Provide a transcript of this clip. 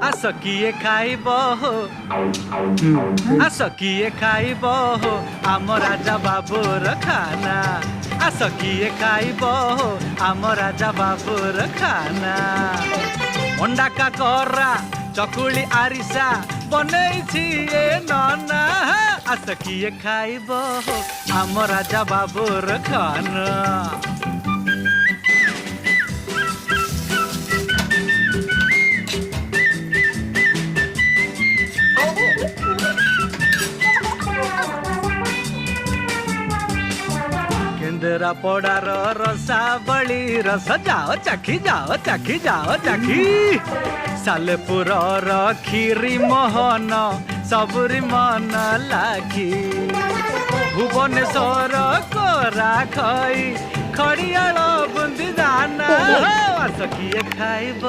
आस किए खाइब हो आस किए खाइब हो आम राजा बाबूर खाना आस किए खाइब हो आम राजा बाबूर खाना अंडा काकरा चकुली आरिसा बनैछि ए नना आस किए खाइब हो आम राजा बाबूर खाना केंद्रा पड़ार रसावली रस जाओ चाखी जाओ चाखी सालेपुर खीरी मोहन सबुरी मन लागी भुवनेश्वर कोरा खई खड़ियाल बुंदी दाना आस किए खाइब